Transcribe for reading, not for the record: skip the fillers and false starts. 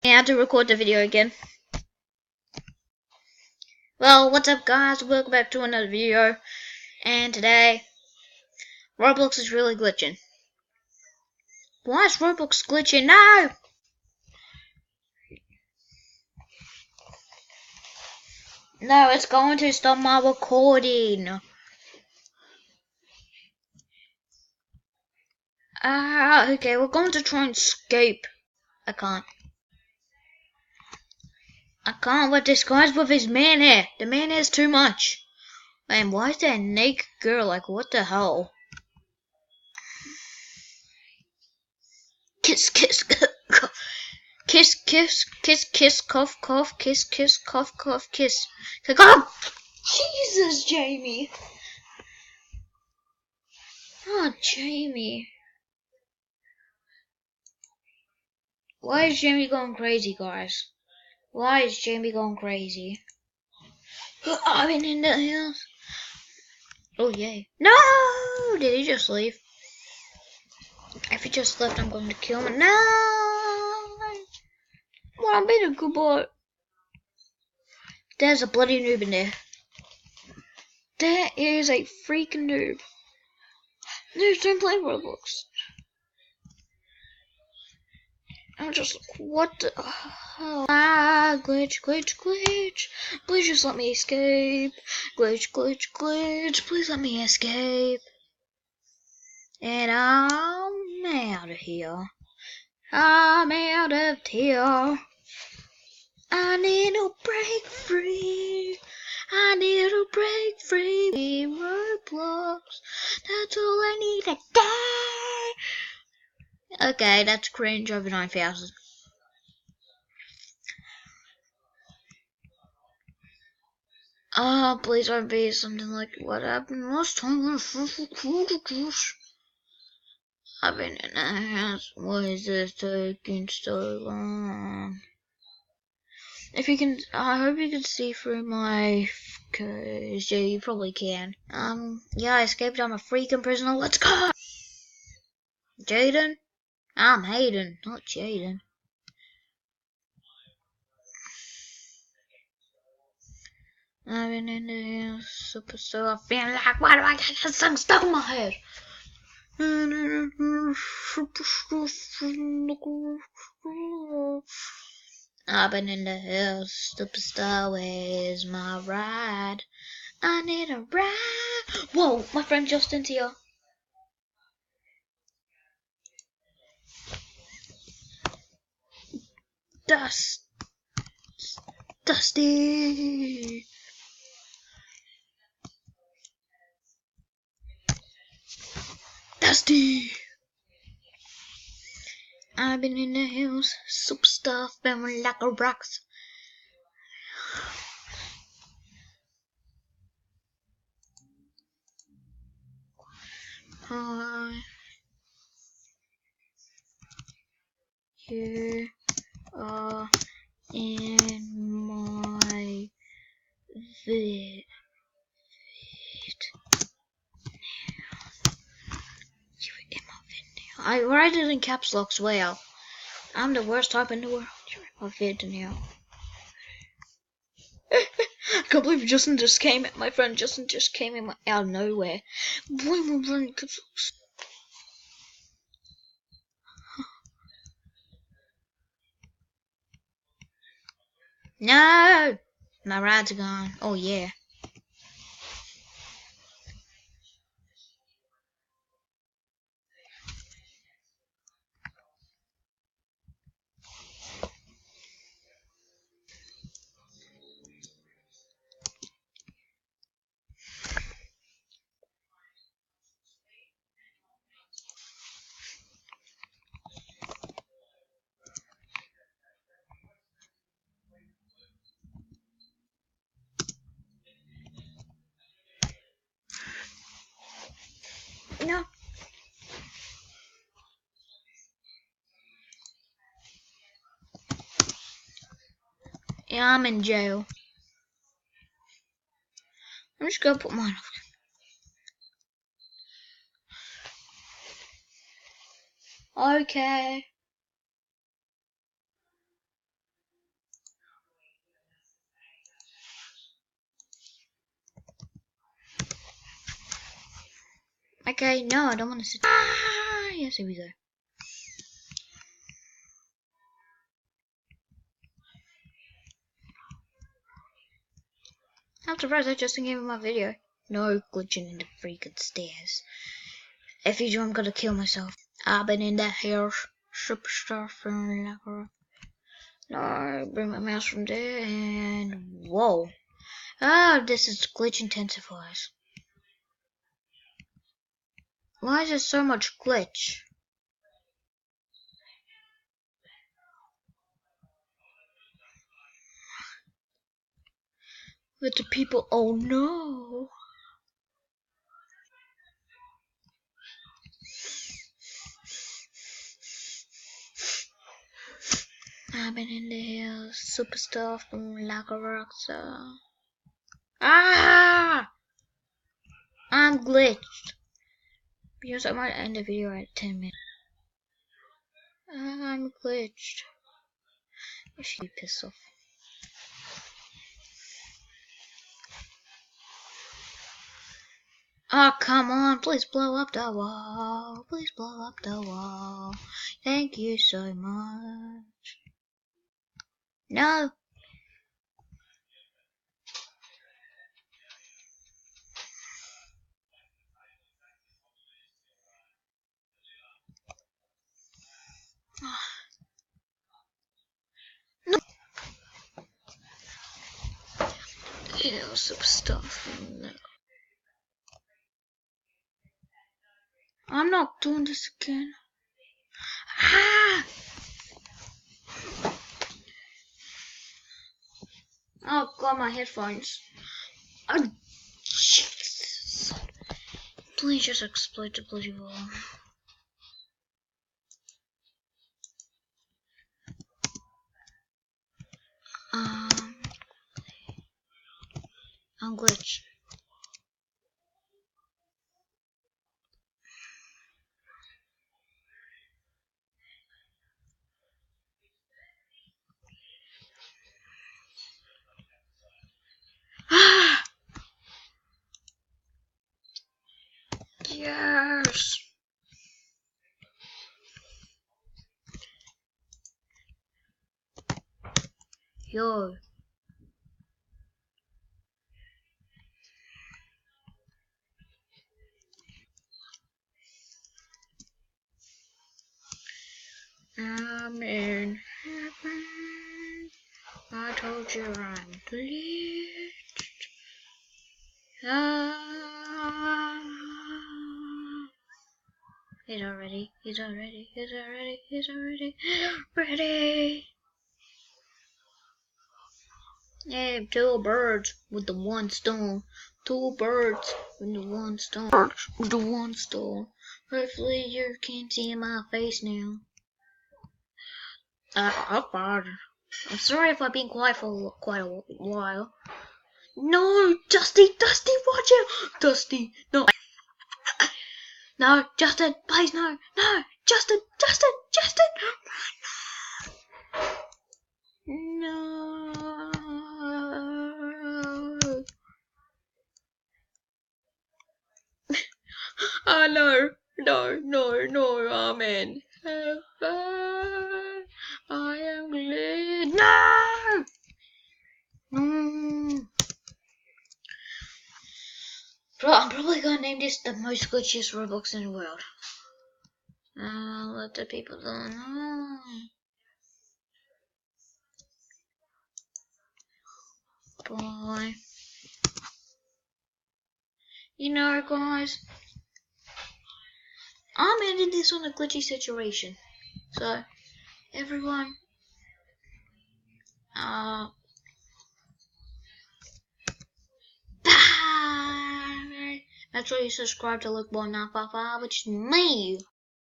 I had to record the video again. Well, what's up guys, welcome back to another video. And today, Roblox is really glitching. Why is Roblox glitching? No! No, it's going to stop my recording. Okay, we're going to try and escape. I can't with this guy's with his man hair. The man hair's too much. Man, why is there a naked girl? Like, what the hell? Kiss, kiss, kiss, kiss, kiss, kiss, cough, cough, kiss, kiss, cough, cough, kiss. Oh, Jesus, Jamie. Oh, Jamie. Why is Jamie going crazy, guys? Why is Jamie going crazy? I've been in the house. Oh, yay. No! Did he just leave? If he just left, I'm going to kill him. No! Well, I'm being a good boy. There's a bloody noob in there. There is a freaking noob. Noobs don't play Roblox. I'm just like, what the hell? Glitch, glitch, glitch. Please just let me escape. Glitch, glitch, glitch. Please let me escape. And I'm out of here. I'm out of here. I need to break free. I need to break free. Roblox. That's all I need to die. Okay, that's cringe over 9,000. Please don't be something like what happened last time when I first recorded this. I've been in the house. Why is this taking so long? If you can, I hope you can see through my, cause yeah, you probably can. Yeah, I escaped. I'm a freaking prisoner. Let's go! Jaden? I'm Hayden, not Jaden. I've been in the house, superstar. I feel like, why do I get this thing stuck in my head? I've been in the house, superstar, where's my ride? I need a ride. Whoa, my friend Justin's here. Dusty. Dusty. I've been in the hills, superstar, feeling like a rocks. Hi. You are in my vid. I write it in caps lock, wow. I'm the worst type in the world. You're in my vid now. I can't believe Justin just came. My friend Justin just came in out of nowhere. Boy, we're running caps locks. No! My ride's gone. Oh yeah. No. Yeah, I'm in jail. I'm just gonna put mine off. Okay. Okay, no, I don't want to sit. Ah, yes, here we go. I'm surprised I just gave him my video. No glitching in the freaking stairs. If you do, I'm gonna kill myself. I've been in that here superstar from like. No, bring my mouse from there and whoa. Ah, this is glitch intensifiers. Why is there so much glitch? With the people, oh no. I've been in the hills, superstar from Lakaroxa. Ah! I'm glitched. Because I might end the video at 10 minutes. I'm glitched. I should be pissed off. Oh, come on. Please blow up the wall. Please blow up the wall. Thank you so much. No. No. Ew, some stuff. I'm not doing this again. Ah! Oh god, my headphones. Oh, Jesus. Please just explode the bloody wall. I'm glitched. Ah! Yes! Yo. I'm in heaven. I told you I'm glitched. Ah. He's already ready. Yeah, two birds with the one stone. Two birds with the one stone. Hopefully you can see my face now. I'm sorry if I've been quiet for quite a while. No, Dusty, watch out! Dusty, no. No, Justin, please no, Justin. No. Oh no, I'm in heaven. I am glad. No! Bro, I'm probably gonna name this the most glitchiest Roblox in the world. Let the people know. Boy. You know, guys, I'm ending this on a glitchy situation. So, everyone, bye! Make sure you subscribe to Lookboy955, which is me.